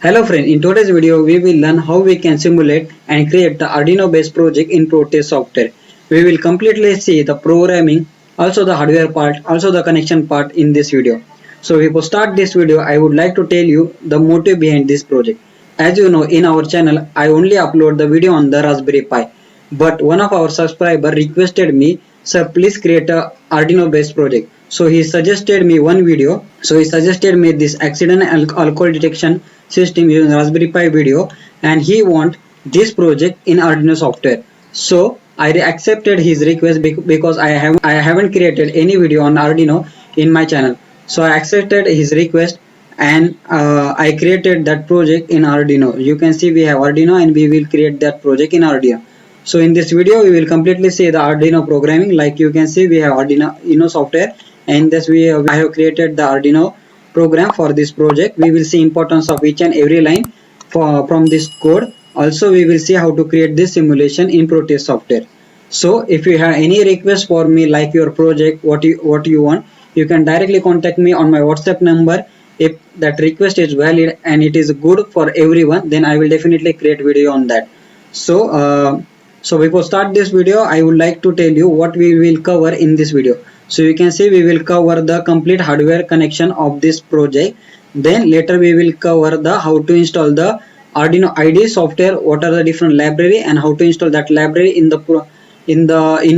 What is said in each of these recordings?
Hello friend, in today's video we will learn how we can simulate and create the Arduino based project in Proteus software. We will completely see the programming, also the hardware part, also the connection part in this video. So before start this video, I would like to tell you the motive behind this project. As you know, in our channel I only upload the video on the Raspberry Pi, but one of our subscriber requested me, sir please create a Arduino based project. So he suggested me one video. So he suggested me this accident alcohol detection system using Raspberry Pi video, and he want this project in Arduino software. So I accepted his request because I haven't created any video on Arduino in my channel. So I accepted his request, and I created that project in Arduino. You can see we have Arduino and we will create that project in Arduino. So in this video we will completely see the Arduino programming. Like you can see we have Arduino software, and this I have created the Arduino program for this project. We will see importance of each and every line from this code. Also we will see how to create this simulation in Proteus software. So if you have any request for me, like your project, what you want, you can directly contact me on my WhatsApp number. If that request is valid and it is good for everyone, then I will definitely create video on that. So before start this video, I would like to tell you what we will cover in this video. So you can see we will cover the complete hardware connection of this project. Then later we will cover the how to install the Arduino IDE software, what are the different library and how to install that library in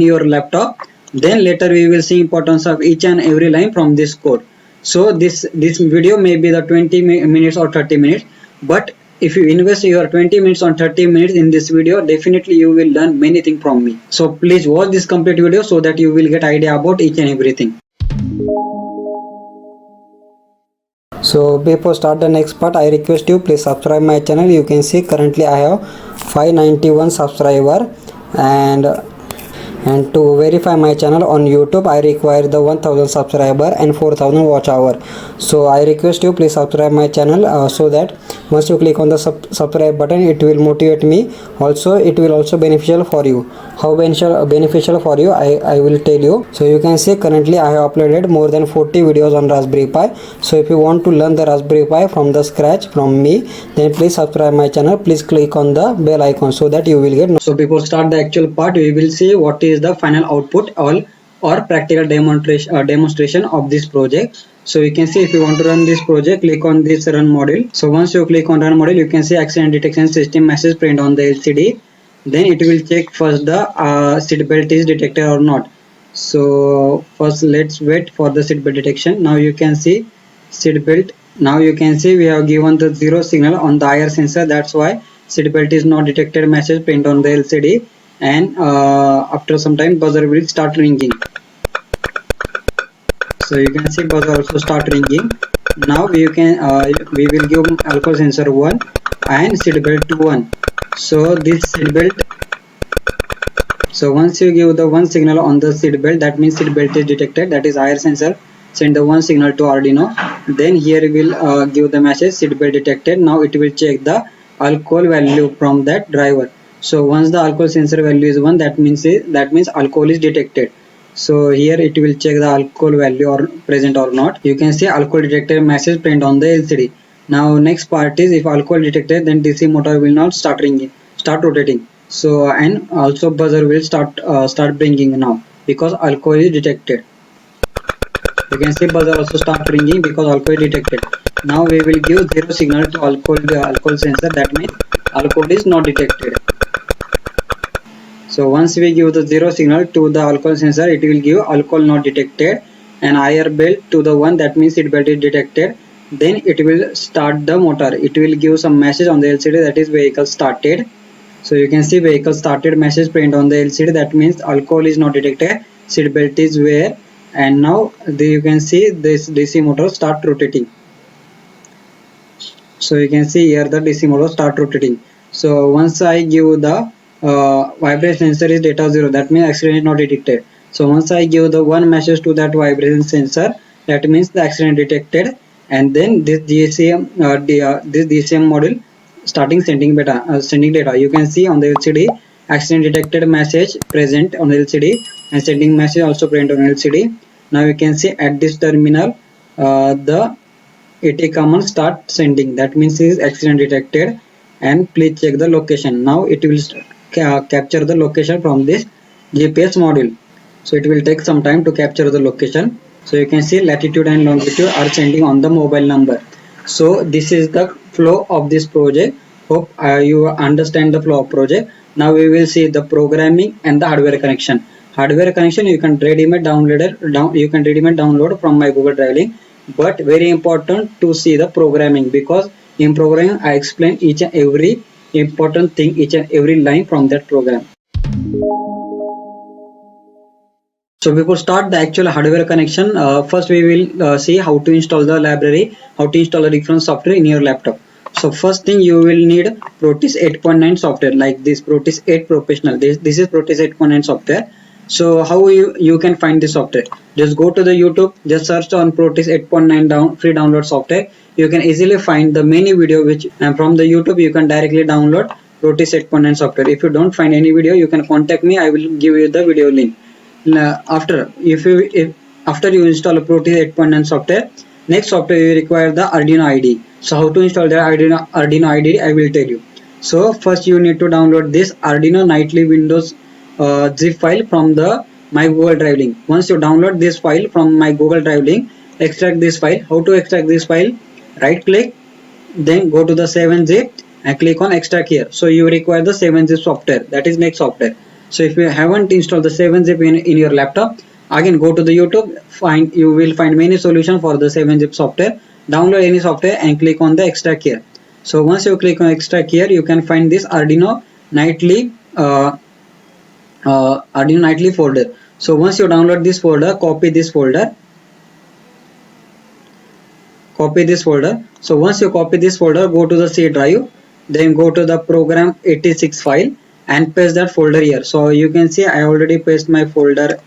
your laptop. Then later we will see importance of each and every line from this code. So this video may be the 20 minutes or 30 minutes, but if you invest your 20 minutes or 30 minutes in this video, definitely you will learn many things from me. So please watch this complete video so that you will get idea about each and everything. So before start the next part, I request you please subscribe my channel. You can see currently I have 591 subscriber, and to verify my channel on YouTube I require the 1000 subscriber and 4000 watch hour. So I request you please subscribe my channel so that once you click on the subscribe button, it will motivate me. Also it will also beneficial for you. How beneficial for you, I will tell you. So you can see currently I have uploaded more than 40 videos on Raspberry Pi. So if you want to learn the Raspberry Pi from the scratch from me, then please subscribe my channel. Please click on the bell icon so that you will get. So before start the actual part, we will see what is the final output or practical demonstration of this project. So you can see if you want to run this project, click on this run module. So once you click on run module, you can see accident detection system message print on the LCD. Then it will check first the seat belt is detected or not. So first let's wait for the seat belt detection. Now you can see seat belt. Now you can see we have given the 0 signal on the IR sensor. That's why seat belt is not detected message print on the LCD. And after some time buzzer will start ringing. So you can see buzzer also start ringing. Now we will give alcohol sensor 1 and seat belt 1. So this seat belt, so once you give the one signal on the seat belt, that means seat belt is detected, that is IR sensor send the one signal to Arduino. Then here we will give the message seat belt detected. Now it will check the alcohol value from that driver. So once the alcohol sensor value is 1, that means alcohol is detected. So here it will check the alcohol value or present or not. You can see alcohol detected message print on the LCD. Now next part is if alcohol detected, then DC motor will not start rotating. So and also buzzer will start ringing now because alcohol is detected. You can see buzzer also start ringing because alcohol is detected. Now we will give 0 signal to alcohol sensor, that means alcohol is not detected. So once we give the 0 signal to the alcohol sensor, it will give alcohol not detected, and IR belt to the 1, that means seat belt is detected. Then it will start the motor. It will give some message on the LCD, that is vehicle started. So you can see vehicle started message print on the LCD, that means alcohol is not detected, seat belt is wear, and now you can see this DC motor start rotating. So you can see here the DC motor start rotating. So once I give the vibration sensor is data 0, that means accident is not detected. So once I give the one message to that vibration sensor, that means the accident detected, and then this DCM module starting sending data. You can see on the LCD accident detected message present on the LCD and sending message also print on LCD. Now you can see at this terminal the AT command start sending. That means is accident detected, and please check the location. Now it will capture the location from this GPS module. So it will take some time to capture the location. So you can see latitude and longitude are sending on the mobile number. So this is the flow of this project. Hope you understand the flow of project. Now we will see the programming and the hardware connection. Hardware connection you can ready-made download from my Google Drive link. But very important to see the programming, because in programming I explain each and every important thing, each and every line from that program. So before start the actual hardware connection, first we will see how to install the library, how to install a different software in your laptop. So first thing you will need Proteus 8.9 software, like this Proteus 8 Professional. This is Proteus 8.9 software. So how you can find this software? Just go to the YouTube, just search on Proteus 8.9 free download software. You can easily find the many video which, and from the YouTube you can directly download Proteus 8.9 software. If you don't find any video, you can contact me. I will give you the video link. After you install a Proteus 8.9 software, next software you require the Arduino IDE. So how to install the Arduino IDE, I will tell you. So first you need to download this Arduino Nightly Windows zip file from the my Google Drive link. Once you download this file from my Google Drive link, extract this file. How to extract this file? Right click, then go to the 7-zip and click on extract here. So you require the 7-zip software, that is next software. So if you haven't installed the 7-zip in your laptop, again go to the YouTube, you will find many solutions for the 7-zip software. Download any software and click on the extract here. So once you click on extract here, you can find this Arduino Nightly folder. So once you download this folder, copy this folder. So once you copy this folder, go to the C drive, then go to the program 86 file and paste that folder here. So you can see I already paste my folder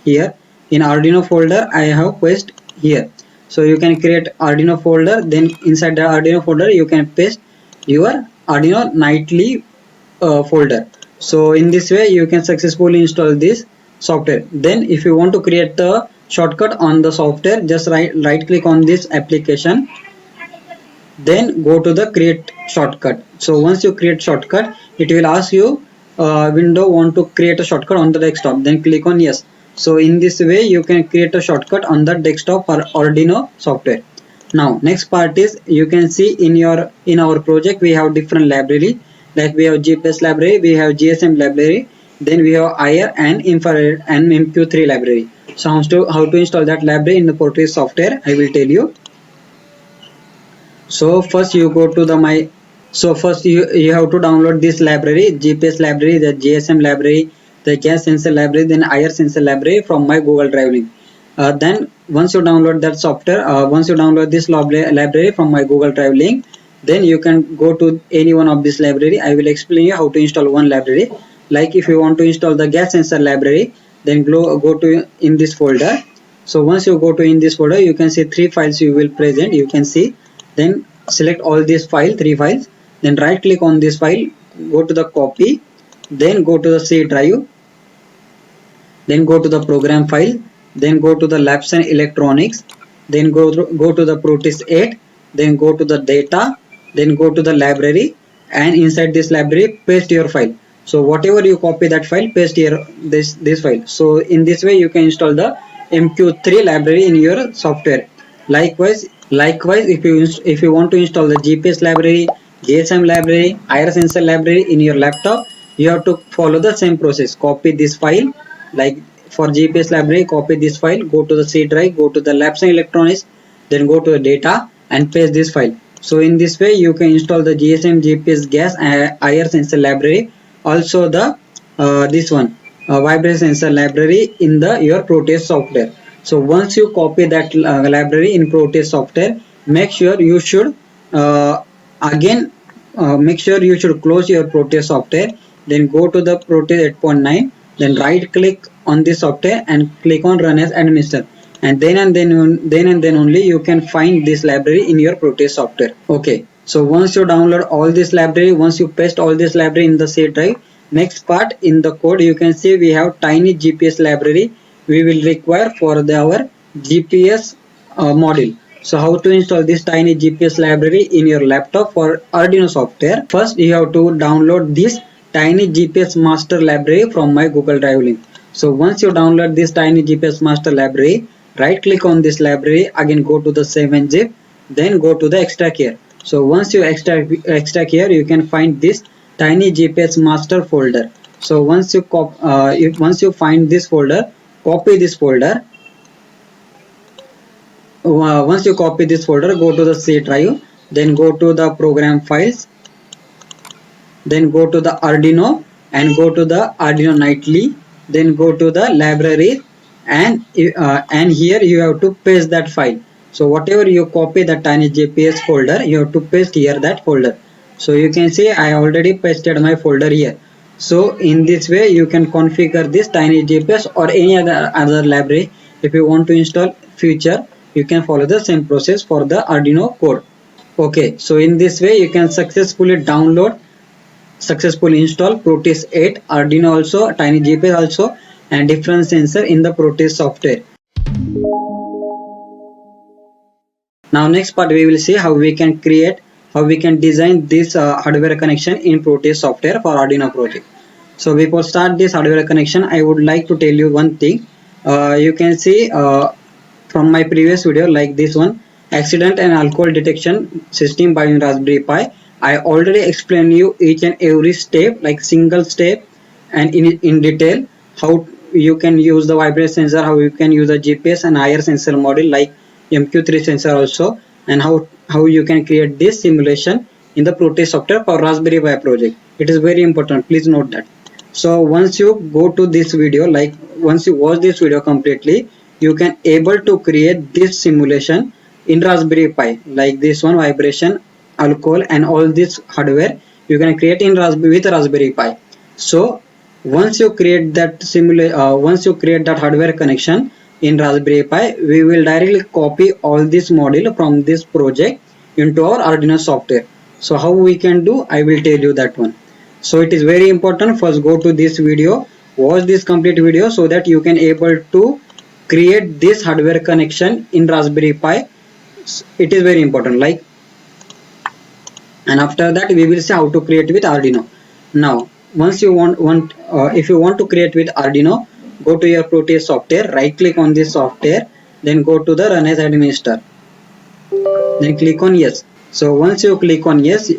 here. In Arduino folder I have paste here. So you can create Arduino folder, then inside the Arduino folder you can paste your Arduino Nightly folder. So in this way you can successfully install this software. Then if you want to create the shortcut on the software, just right click on this application, then go to the create shortcut. So once you create shortcut, it will ask you window want to create a shortcut on the desktop, then click on yes. So in this way you can create a shortcut on the desktop for Arduino software. Now next part is, you can see in our project we have different library, like we have GPS library, we have GSM library, then we have IR and infrared and MQ3 library. So how to install that library in the Proteus software, I will tell you. So first you go to the you have to download this library, GPS library, the GSM library, the gas sensor library, then IR sensor library from my Google Drive link. Then once you download that software, once you download this library from my Google Drive link, then you can go to any one of this library. I will explain you how to install one library. Like if you want to install the gas sensor library, then go to in this folder. So once you go to in this folder, you can see 3 files you will present, you can see. Then select all these 3 files, then right click on this file, go to the copy, then go to the C drive, then go to the program file, then go to the labs and electronics, then go to the Proteus 8, then go to the data, then go to the library, and inside this library paste your file. So whatever you copy that file, paste here this file. So in this way you can install the MQ3 library in your software. Likewise if you want to install the GPS library, GSM library, IR sensor library in your laptop, you have to follow the same process. Copy this file, like for GPS library, copy this file, go to the C drive, go to the labs and electronics, then go to the data and paste this file. So in this way you can install the GSM, GPS, gas, IR sensor library, also the this one vibration sensor library in your Proteus software. So once you copy that library in Proteus software, make sure you should close your Proteus software, then go to the Proteus 8.9, then right click on this software and click on run as administrator, and then only you can find this library in your Proteus software. Okay, so once you download all this library, once you paste all this library in the C drive, next part in the code you can see we have tiny GPS library we will require for our GPS module. So how to install this tiny GPS library in your laptop for Arduino software? First you have to download this tiny GPS master library from my Google Drive link. So once you download this tiny GPS master library, right click on this library, again go to the 7-zip, then go to the extract here. So once you extract here, you can find this tiny GPS master folder. So once you find this folder, copy this folder. Once you copy this folder, go to the C drive, then go to the program files, then go to the Arduino and go to the Arduino Nightly, then go to the library, and here you have to paste that file. So whatever you copy the tiny GPS folder, you have to paste here that folder. So you can see I already pasted my folder here. So in this way you can configure this tiny GPS or any other library. If you want to install future, you can follow the same process for the Arduino code. Okay, so in this way you can successfully install Proteus 8, Arduino also, tiny GPS also, and different sensor in the Proteus software. Now next part we will see how we can design this hardware connection in Proteus software for Arduino project. So before start this hardware connection, I would like to tell you one thing. You can see from my previous video like this one, accident and alcohol detection system by Raspberry Pi. I already explained you each and every step, like single step, and in detail how you can use the vibration sensor, how you can use the GPS and IR sensor module like MQ3 sensor also, and how you can create this simulation in the Proteus software for Raspberry Pi project. It is very important, please note that. So once you go to this video, like once you watch this video completely, you can able to create this simulation in Raspberry Pi, like this one, vibration, alcohol, and all this hardware you can create in Raspberry Pi. So once you create that hardware connection in Raspberry Pi, we will directly copy all this module from this project into our Arduino software. So how we can do, I will tell you that one. So it is very important, first go to this video, watch this complete video so that you can able to create this hardware connection in Raspberry Pi. It is very important, like, and after that we will see how to create with Arduino. Now once you if you want to create with Arduino, go to your Proteus software, right click on this software, then go to the run as administrator, then click on yes. So once you click on yes,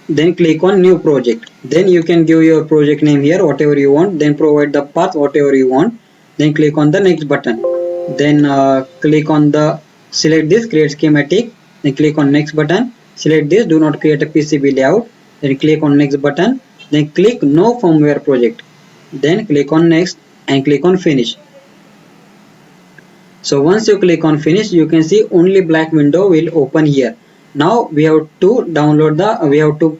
then click on new project, then you can give your project name here whatever you want, then provide the path whatever you want, then click on the next button, then click on the select this create schematic, then click on next button, select this do not create a PCB layout, then click on next button, then click no firmware project, then click on next and click on finish. So once you click on finish, you can see only black window will open here. Now we have to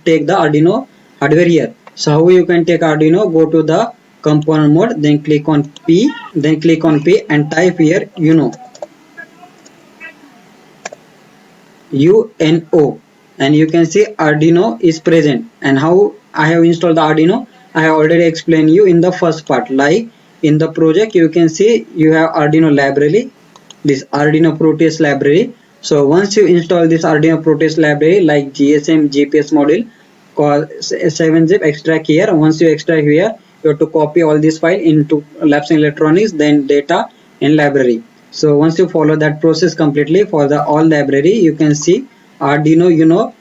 take the Arduino hardware here. So how you can take Arduino, go to the component mode, then click on P, and type here UNO, UNO, and you can see Arduino is present. And how I have installed the Arduino, I have already explained you in the first part. Like in the project you can see you have Arduino library, this Arduino Proteus library. So once you install this Arduino Proteus library like GSM GPS module, call 7-zip extract here. Once you extract here, you have to copy all this file into labs and electronics, then data and library. So once you follow that process completely for the all library, you can see Arduino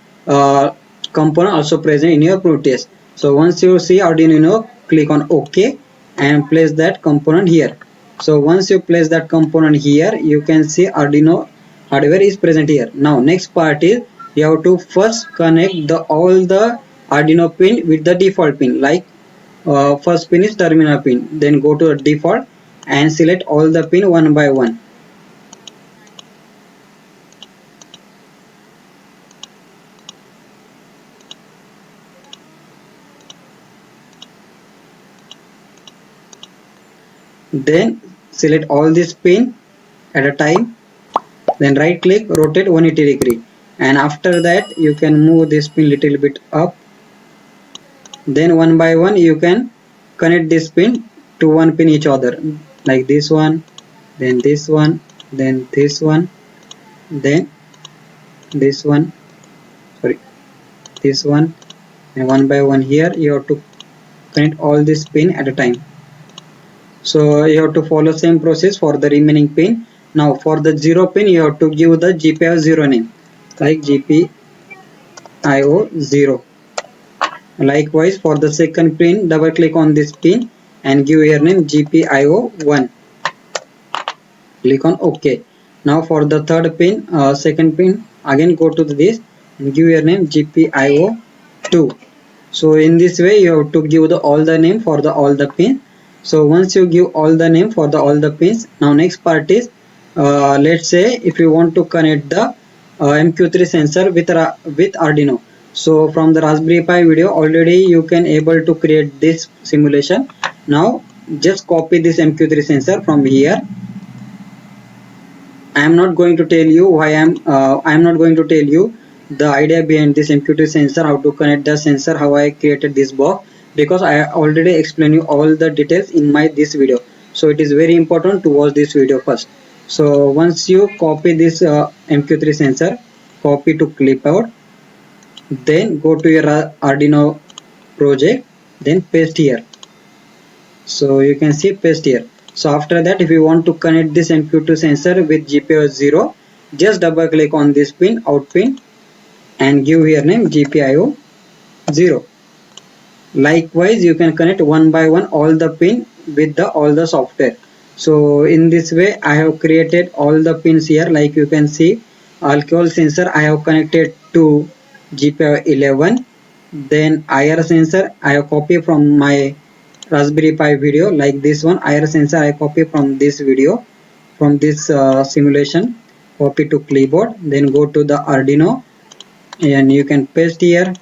component also present in your Proteus. So once you see Arduino, click on OK and place that component here. So once you place that component here, you can see Arduino hardware is present here. Now next part is you have to first connect all the Arduino pin with the default pin. Like first pin is terminal pin, then go to default and select all the pin one by one. Then select all this pin at a time, then right click, rotate 180 degree, and after that you can move this pin little bit up. Then one by one you can connect this pin to one pin each other, like this one, then this one, then this one, then this one, sorry, this one, and one by one here you have to connect all this pin at a time. So you have to follow same process for the remaining pin. Now for the 0 pin you have to give the GPIO 0 name, like GPIO 0. Likewise for the second pin, double click on this pin and give your name GPIO 1. Click on OK. Now for the third pin, second pin, again go to this and give your name GPIO 2. So in this way you have to give the all the name for the all the pin. So once you give all the name for the all the pins, now next part is let's say if you want to connect the MQ3 sensor with Arduino. So from the Raspberry Pi video already you can able to create this simulation. Now just copy this MQ3 sensor from here. I am not going to tell you why I am not going to tell you the idea behind this MQ2 sensor, how to connect the sensor, how I created this box, because I already explained you all the details in my this video. So it is very important to watch this video first. So once you copy this MQ3 sensor, copy to clipboard, then go to your Arduino project, then paste here. So you can see paste here. So after that, if you want to connect this MQ2 sensor with GPIO 0, just double click on this pin, out pin, and give here name GPIO 0. Likewise, you can connect one by one all the pin with the all the software. So in this way, I have created all the pins here. Like you can see, alcohol sensor I have connected to GPIO 11. Then IR sensor I have copied from my Raspberry Pi video, like this one. IR sensor I copy from this video, from this simulation. Copy to clipboard, then go to the Arduino and you can paste here.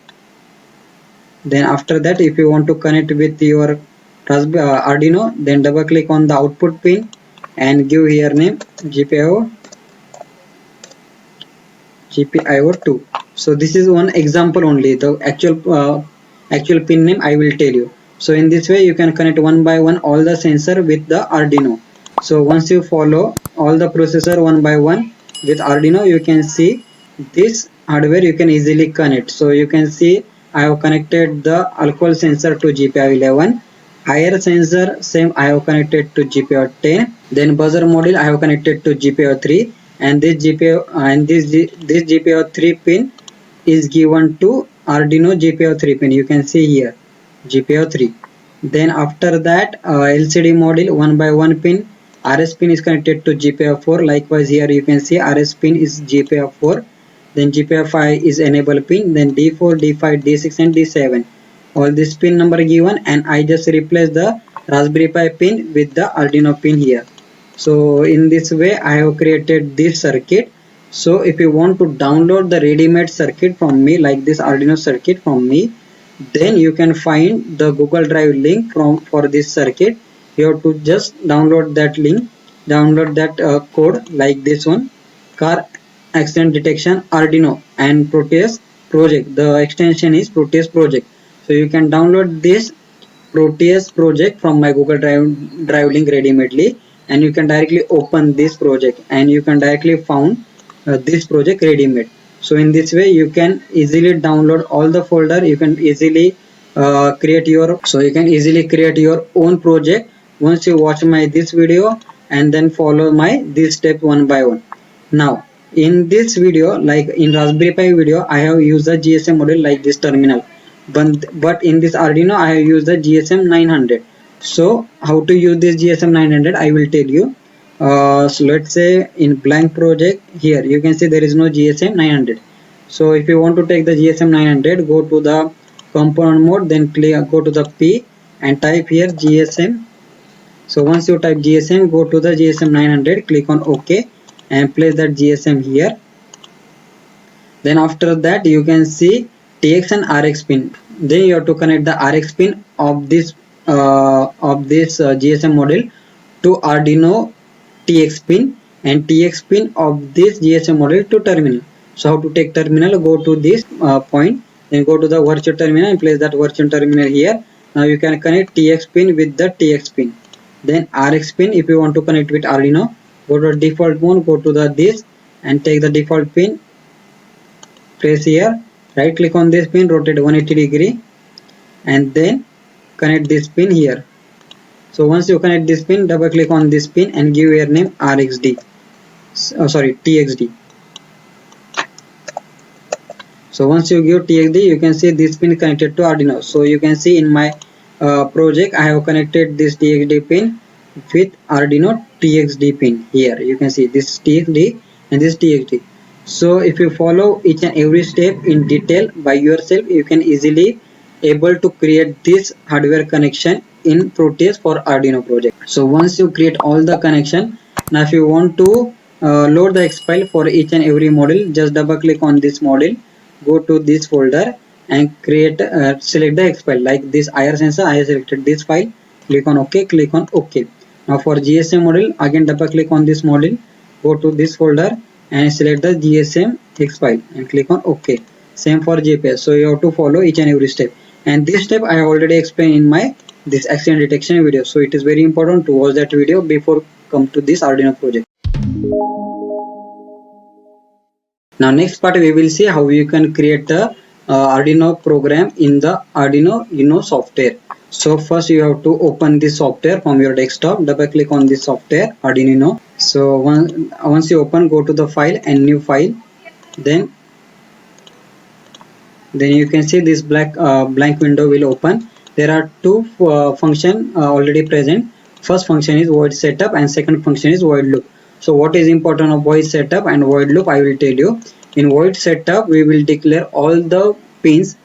Then after that, if you want to connect with your Arduino, then double click on the output pin and give here name GPIO 2. So this is one example only. The actual pin name I will tell you. So in this way you can connect one by one all the sensor with the Arduino. So once you follow all the processor one by one with Arduino, you can see this hardware you can easily connect. So you can see I have connected the alcohol sensor to GPIO 11. IR sensor same I have connected to GPIO 10. Then buzzer module I have connected to GPIO 3, and this GPIO 3 pin is given to Arduino GPIO 3 pin. You can see here GPIO 3. Then after that LCD module one by one pin, RS pin is connected to GPIO 4. Likewise here you can see RS pin is GPIO 4. Then GPIO 5 is enable pin. Then D4, D5, D6 and D7. All this pin number given, and I just replace the Raspberry Pi pin with the Arduino pin here. So in this way I have created this circuit. So if you want to download the ready-made circuit from me, like this Arduino circuit from me, then you can find the Google Drive link for this circuit. You have to just download that link, download that code, like this one, car accident detection Arduino and Proteus project. The extension is Proteus project. So you can download this Proteus project from my Google Drive link ready-madely, and you can directly open this project and you can directly found this project ready-made. So in this way you can easily download all the folder. You can easily create your own project once you watch my this video and then follow my this step one by one. Now in this video, like in Raspberry Pi video, I have used the GSM model like this terminal, but in this Arduino I have used the GSM 900. So how to use this GSM 900 I will tell you. So let's say in blank project, here you can see there is no GSM 900. So if you want to take the GSM 900, go to the component mode, then go to the P and type here GSM. So once you type GSM, go to the GSM 900, click on OK and place that GSM here. Then after that you can see TX and RX pin. Then you have to connect the RX pin of this GSM model to Arduino TX pin, and TX pin of this GSM model to terminal. So how to take terminal? Go to this point, then go to the virtual terminal and place that virtual terminal here. Now you can connect TX pin with the TX pin. Then RX pin, if you want to connect with Arduino, go to default mode, go to the this and take the default pin press here, right click on this pin, rotate 180 degree, and then connect this pin here. So once you connect this pin, double click on this pin and give your name RxD, TXD. So once you give TXD, you can see this pin connected to Arduino. So you can see in my project I have connected this TXD pin with Arduino TXD pin. Here you can see this TXD and this TXD. So if you follow each and every step in detail by yourself, you can easily able to create this hardware connection in Proteus for Arduino project. So once you create all the connection, now if you want to load the X file for each and every module, just double click on this module, go to this folder and select the X file. Like this IR sensor, I have selected this file, click on OK, click on OK. Now for GSM module, again double click on this module, go to this folder and select the GSM X file and click on OK. Same for GPS. So you have to follow each and every step, and this step I have already explained in my this accident detection video. So it is very important to watch that video before come to this Arduino project. Now next part we will see how you can create the Arduino program in the Arduino Uno software. So first you have to open this software from your desktop, double click on this software Arduino Uno. So once you open, go to the file and new file, then you can see this blank window will open. There are two functions already present. First function is void setup and second function is void loop. So what is important of void setup and void loop, I will tell you. In void setup we will declare all the pins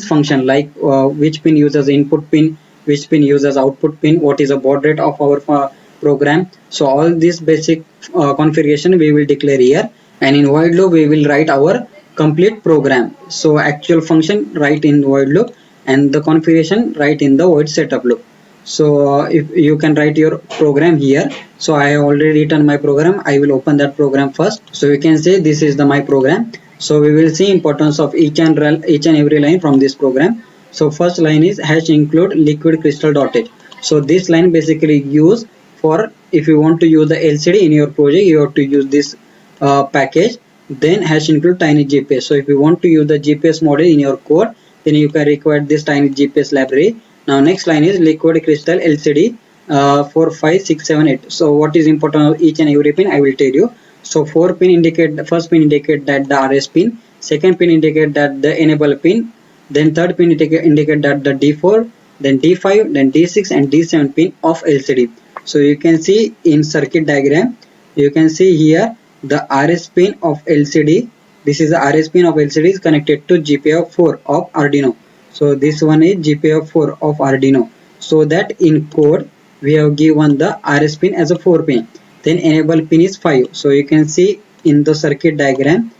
function, like which pin uses input pin, which pin uses output pin, what is the baud rate of our program. So all this basic configuration we will declare here, and in void loop we will write our complete program. So actual function write in void loop and the configuration write in the void setup loop. So if you can write your program here. So I have already written my program. I will open that program first. So you can say this is my program. So we will see importance of each and every line from this program. So first line is hash include liquid crystal dotted. So this line basically used for if you want to use the LCD in your project, you have to use this package. Then hash include tiny GPS. So if you want to use the GPS model in your code, then you can require this tiny GPS library. Now next line is liquid crystal LCD 4, 5, 6, 7, 8. So what is important of each and every pin I will tell you. So first pin indicate that the RS pin, second pin indicate that the enable pin, then third pin indicate that the D4, then D5, then D6 and D7 pin of LCD. So you can see in circuit diagram, you can see here the RS pin of LCD. This is the RS pin of LCD is connected to GPIO4 of Arduino. So this one is GPIO4 of Arduino. So that in code we have given the RS pin as a 4 pin. Then enable pin is 5. So you can see in the circuit diagram.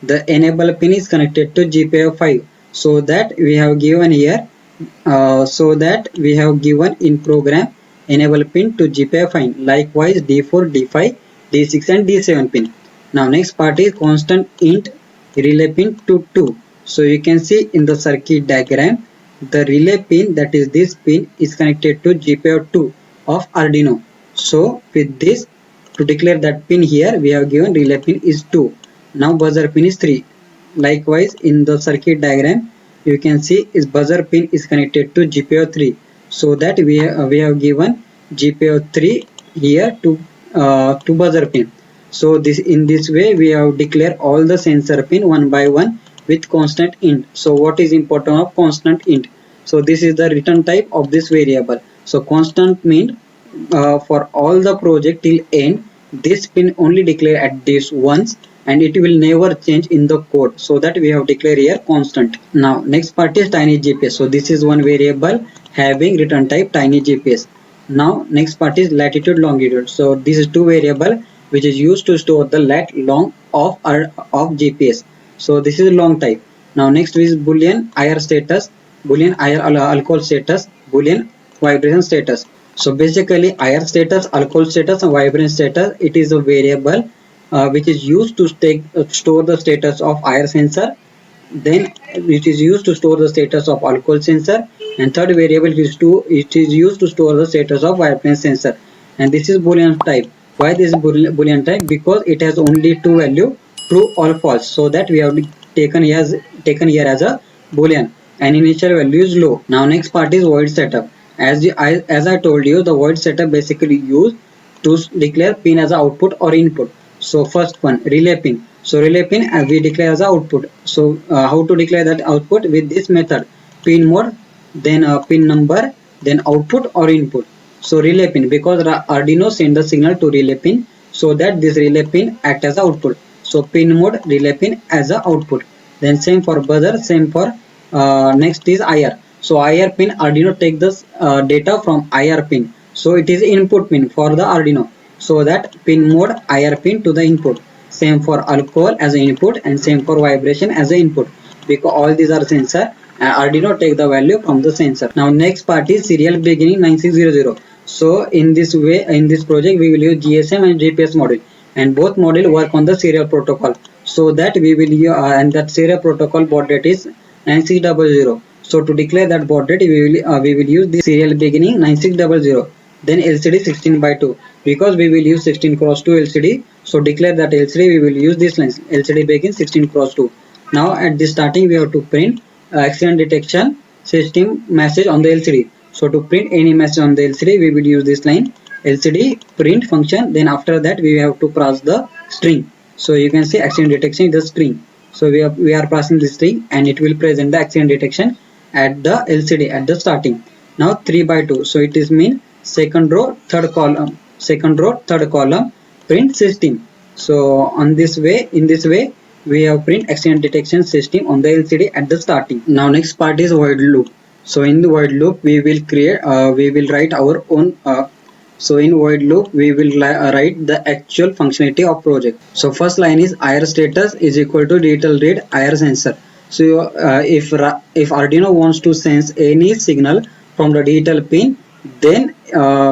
The enable pin is connected to GPIO5. So that we have given here. In program enable pin to GPIO5. Likewise D4, D5, D6 and D7 pin. Now next part is constant int relay pin to 2. So you can see in the circuit diagram, the relay pin, that is this pin, is connected to GPIO2 of Arduino. So with this, to declare that pin here, we have given relay pin is 2. Now buzzer pin is 3. Likewise in the circuit diagram, you can see is buzzer pin is connected to GPIO3. So that we have given GPIO3 here to buzzer pin. So in this way we have declared all the sensor pin one by one with constant int. So what is important of constant int? So this is the return type of this variable. So constant means for all the project till end, this pin only declare at this once and it will never change in the code. So that we have declared here constant. Now next part is tiny GPS. So this is one variable having return type tiny GPS. Now next part is latitude longitude. So this is two variable which is used to store the lat long of GPS. So this is long type. Now next is boolean IR status, boolean IR alcohol status, boolean vibration status. So basically IR status, alcohol status and vibration status, it is a variable which is used to store the status of IR sensor, then it is used to store the status of alcohol sensor, and third variable it is used to store the status of vibration sensor, and this is boolean type. Why this boolean type? Because it has only two value, true or false. So that we have taken here as a boolean, and initial value is low. Now next part is void setup. As I told you, the void setup basically used to declare pin as a output or input. So first one, relay pin. So relay pin we declare as a output. So how to declare that output? With this method, pin mode, then pin number, then output or input. So relay pin, because Arduino send the signal to relay pin, so that this relay pin act as output. So pin mode, relay pin as a output. Then same for buzzer, same for next is IR. So IR pin, Arduino take this data from IR pin. So it is input pin for the Arduino. So that pin mode IR pin to the input. Same for alcohol as an input, and same for vibration as an input, because all these are sensor. Arduino take the value from the sensor. Now next part is serial beginning 9600. So in this way, in this project we will use GSM and GPS module, and both module work on the serial protocol. So that we will use and that serial protocol baud rate is 9600. So to declare that baud rate, we will use the serial beginning 9600. Then LCD 16 by 2, because we will use 16 cross 2 LCD. So declare that LCD we will use this line, LCD begin 16 cross 2. Now at the starting we have to print accident detection system message on the LCD. So to print any message on the LCD, we will use this line, LCD print function. Then after that we have to pass the string. So you can see accident detection is the string. So we are passing the string, and it will present the accident detection at the LCD at the starting. Now 3 by 2. So it is mean second row third column print system. So on this way, in this way we have print accident detection system on the LCD at the starting. Now next part is void loop. So in the void loop we will write our own so in void loop we will write the actual functionality of project. So first line is IR status is equal to digital read IR sensor. So if Arduino wants to sense any signal from the digital pin, then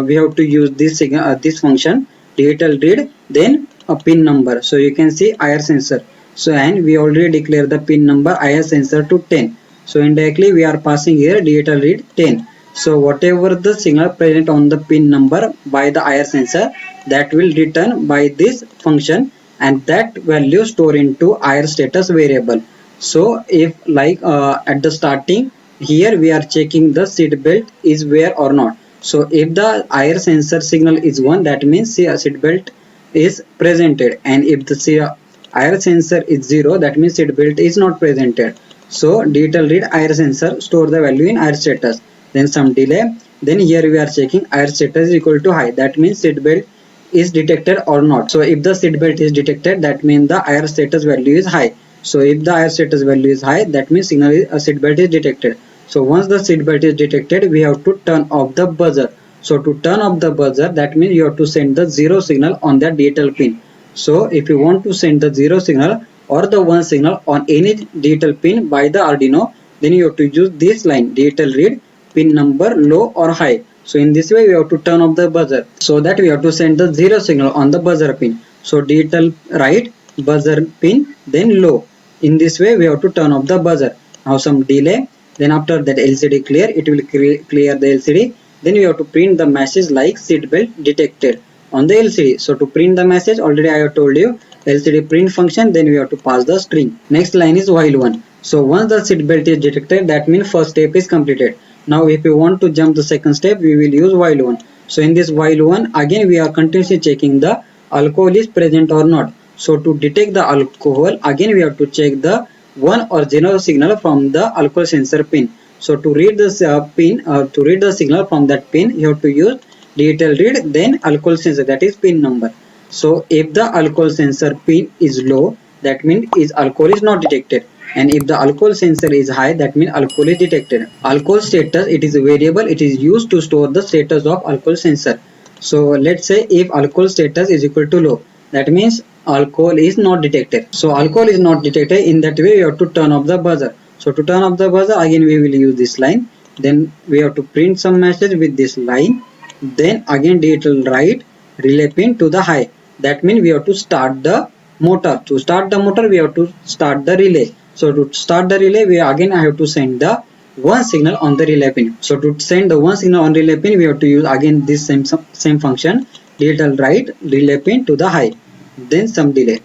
we have to use this function, digital read, then a pin number. So you can see IR sensor. So and we already declare the pin number IR sensor to 10. So indirectly we are passing here digital read 10. So whatever the signal present on the pin number by the IR sensor, that will return by this function, and that value store into IR status variable. So if like at the starting here we are checking the seat belt is where or not. So if the IR sensor signal is 1, that means seat belt is presented, and if the IR sensor is 0, that means seat belt is not presented. So digital read IR sensor store the value in IR status, then some delay. Then here we are checking IR status is equal to high, that means seat belt is detected or not. So if the seat belt is detected, that means the IR status value is high. So if the IR status value is high, that means signal is seat belt is detected. So once the seat belt is detected, we have to turn off the buzzer. So to turn off the buzzer, that means you have to send the 0 signal on that digital pin. So if you want to send the 0 signal or the 1 signal on any digital pin by the Arduino, then you have to use this line, digital read pin number low or high. So in this way we have to turn off the buzzer, so that we have to send the 0 signal on the buzzer pin. So digital write buzzer pin, then low. In this way we have to turn off the buzzer. Now some delay, then after that LCD clear, it will clear the LCD. Then we have to print the message like seat belt detected on the LCD. So to print the message, already I have told you, LCD print function, then we have to pass the string. Next line is while one. So once the seat belt is detected, that means first step is completed. Now if you want to jump the second step, we will use while one. So in this while one, again we are continuously checking the alcohol is present or not. So to detect the alcohol, again we have to check the 1 or 0 signal from the alcohol sensor pin. So to read this to read the signal from that pin, you have to use digital read, then alcohol sensor, that is pin number. So if the alcohol sensor pin is low, that means alcohol is not detected, and if the alcohol sensor is high, that means alcohol is detected. Alcohol status, it is a variable, it is used to store the status of alcohol sensor. So let's say if alcohol status is equal to low, that means alcohol is not detected. So alcohol is not detected, in that way you have to turn off the buzzer. So to turn off the buzzer, again we will use this line, then we have to print some message with this line, then again digital write relay pin to the high. That means we have to start the motor. To start the motor, we have to start the relay. So to start the relay, we again have to send the 1 signal on the relay pin. So to send the 1 signal on relay pin, we have to use again this same function, digital write relay pin to the high, then some delay.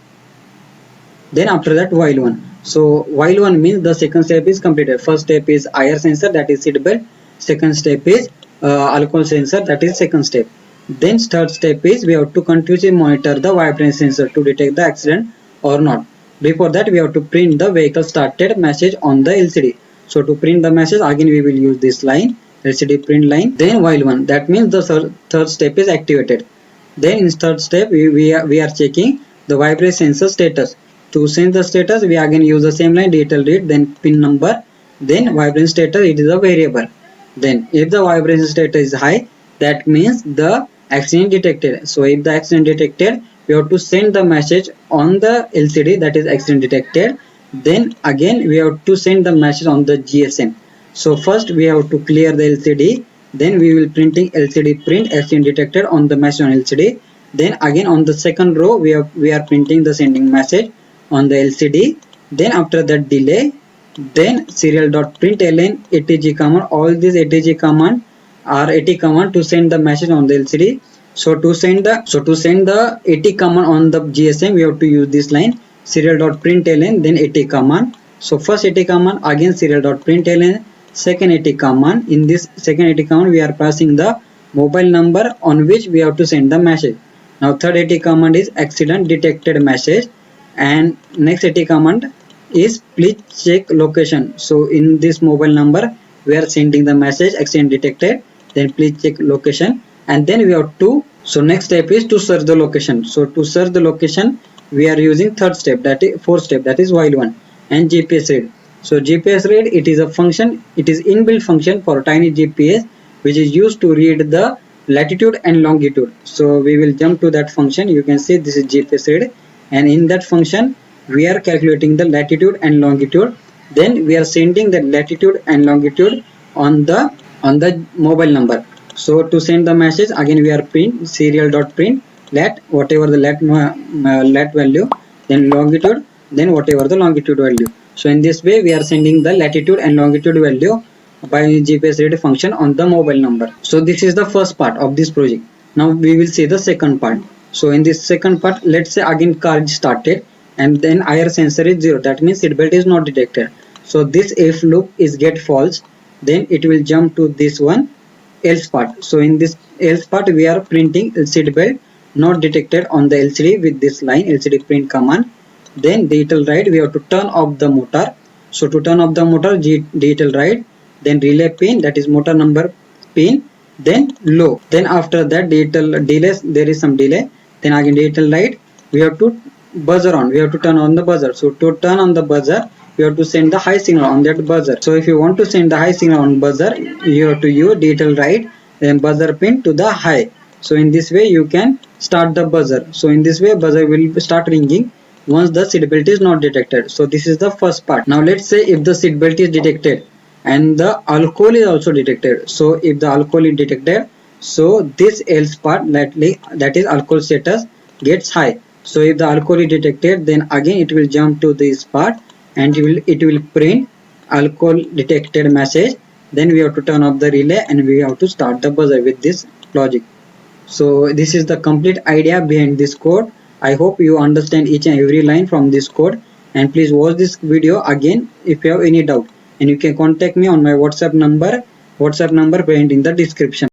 Then after that while one. So while one means the second step is completed. First step is IR sensor, that is seat belt. Second step is alcohol sensor, that is second step. Then third step is we have to continuously monitor the vibration sensor to detect the accident or not. Before that we have to print the vehicle started message on the LCD. So to print the message again we will use this line, LCD print line. Then while one, that means the third step is activated. Then in third step we are checking the vibration sensor status. To change the status we again use the same line, digital read, then pin number, then vibration status, it is a variable. Then if the vibration status is high, that means the accident detected. So if the accident detected, we have to send the message on the LCD, that is accident detected. Then again we have to send the message on the GSM. So first we have to clear the LCD, then we will printing LCD print accident detected on the message on LCD. Then again on the second row we are printing the sending message on the LCD. Then after that delay, then serial.println atg command. All these atg command are AT command to send the message on the LCD. So to send the AT command on the GSM, we have to use this line, serial.println, then AT command. So first AT command, again serial.println, second AT command. In this second AT command we are passing the mobile number on which we have to send the message. Now third AT command is accident detected message, and next AT command is please check location. So in this mobile number we are sending the message accident detected, then please check location. And then we have to, so next step is to search the location. So to search the location we are using third step, that is fourth step, that is while one, and GPS read. So GPS read, it is a function, it is inbuilt function for tiny GPS which is used to read the latitude and longitude. So we will jump to that function. You can see this is GPS read, and in that function we are calculating the latitude and longitude. Then we are sending the latitude and longitude on the mobile number. So to send the message again we are print serial.print lat, whatever the lat value, then longitude, then whatever the longitude value. So in this way we are sending the latitude and longitude value by GPS read function on the mobile number. So this is the first part of this project. Now we will see the second part. So in this second part, let's say again car is started and then IR sensor is 0, that means seatbelt is not detected. So this if loop is get false, then it will jump to this one else part. So in this else part we are printing seatbelt not detected on the LCD with this line, LCD print command. Then digital write, we have to turn off the motor. So to turn off the motor, digital write, then relay pin, that is motor number pin, then low. Then after that digital delay, there is some delay. Then again digital write, we have to buzzer on, we have to turn on the buzzer. So to turn on the buzzer, you have to send the high signal on that buzzer. So if you want to send the high signal on buzzer, you have to use digital write, then buzzer pin to the high. So in this way you can start the buzzer. So in this way buzzer will start ringing once the seatbelt is not detected. So this is the first part. Now let's say if the seatbelt is detected and the alcohol is also detected. So if the alcohol is detected, so this else part, that is alcohol status, gets high. So if the alcohol is detected, then again it will jump to this part and it will print alcohol detected message. Then we have to turn off the relay and we have to start the buzzer with this logic. So this is the complete idea behind this code. I hope you understand each and every line from this code, and please watch this video again if you have any doubt, and you can contact me on my WhatsApp number present in the description.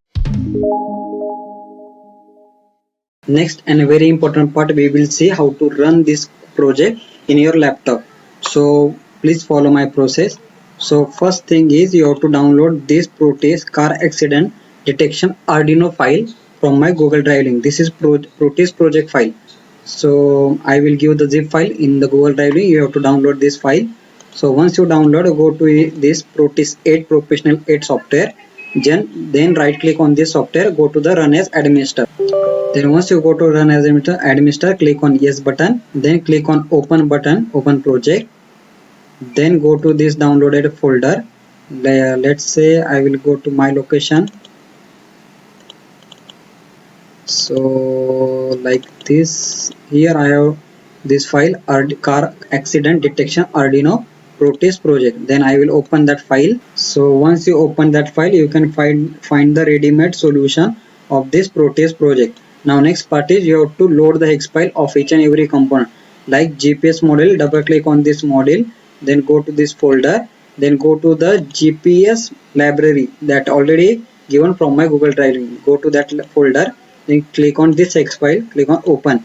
Next and a very important part, we will see how to run this project in your laptop. So please follow my process. So first thing is you have to download this Proteus car accident detection Arduino file from my Google Drive link. This is Proteus project file. So I will give the zip file in the Google Drive link. You have to download this file. So once you download, go to this Proteus 8 Professional 8 software. Then right click on this software, go to the run as administrator. Then once you go to run as administrator, click on yes button, then click on open button, open project. Then go to this downloaded folder. Let's say I will go to my location. So like this, here I have this file, car accident detection Arduino Proteus project. Then I will open that file. So once you open that file, you can find the ready-made solution of this Proteus project. Now next part is you have to load the hex file of each and every component. Like GPS model, double click on this model, then go to this folder, then go to the GPS library that already given from my Google Drive. Go to that folder, then click on this hex file, click on open,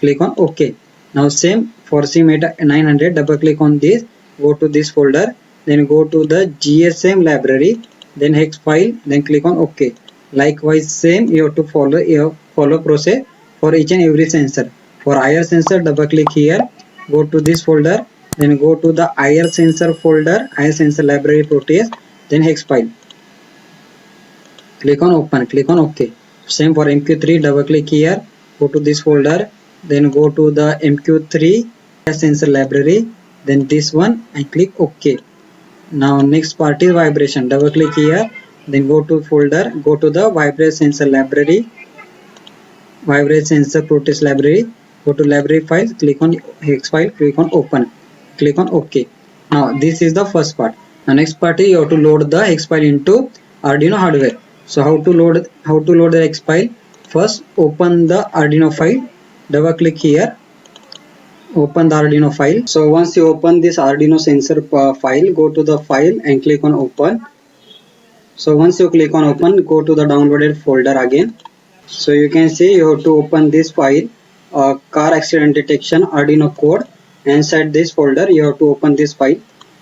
click on OK. Now same for CMeta 900, double click on this, go to this folder, then go to the GSM library, then hex file, then click on OK. Likewise same you have to follow process for each and every sensor. For IR sensor, double click here, go to this folder, then go to the IR sensor folder, IR sensor library Proteus, then hex file, click on open, click on OK. Same for MQ3, double click here, go to this folder, then go to the MQ3 sensor library, then this one and click OK. Now next part is vibration, double click here, then go to folder, go to the vibrate sensor library, vibrate sensor Proteus library, go to library files, click on hex file, click on open, click on OK. Now this is the first part. The next part is you have to load the hex file into Arduino hardware. So how to load the hex file? First open the Arduino file, double click here, open the Arduino file. So once you open this Arduino sensor file, go to the file and click on open. So once you click on open, go to the downloaded folder again. So you can see you have to open this file, car accident detection Arduino code. Inside this folder you have to open this file.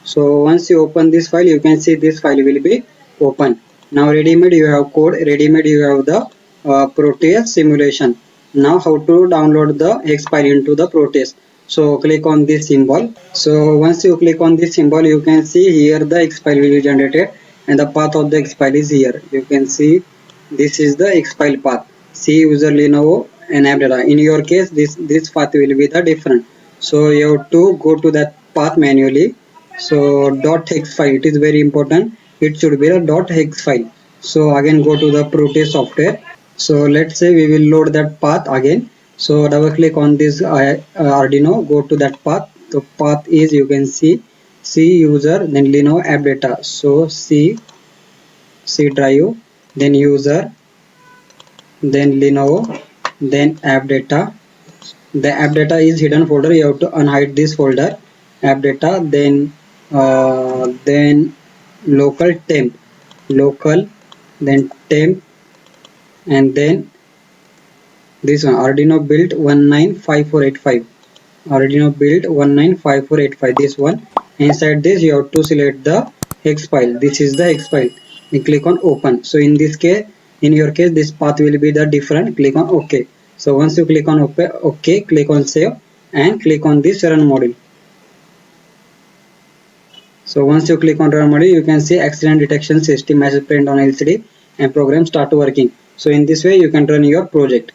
So once you open this file, you can see this file will be open. Now ready-made you have code, ready-made you have the Proteus simulation. Now how to download the hex file into the Proteus? So click on this symbol. So once you click on this symbol, you can see here the hex file will be generated and the path of the hex file is here. You can see this is the hex file path. C user Lenovo and app data. In your case, this path will be the different. So you have to go to that path manually. So .hex file, it is very important. It should be a .hex file. So again go to the Proteus software. So let's say we will load that path again. So double click on this Arduino, go to that path. The path is, you can see, C user, then Lenovo app data. So C drive, then user, then Lenovo, then app data. The app data is hidden folder, you have to unhide this folder, app data, then local temp, then temp, and then this one Arduino build 195485, Arduino build 195485, this one. Inside this you have to select the hex file. This is the hex file, and click on open. So in this case, in your case, this path will be the different. Click on OK. So once you click on OK, click on save and click on this run module. So once you click on run module, you can see accident detection system message print on LCD and program start working. So in this way you can run your project.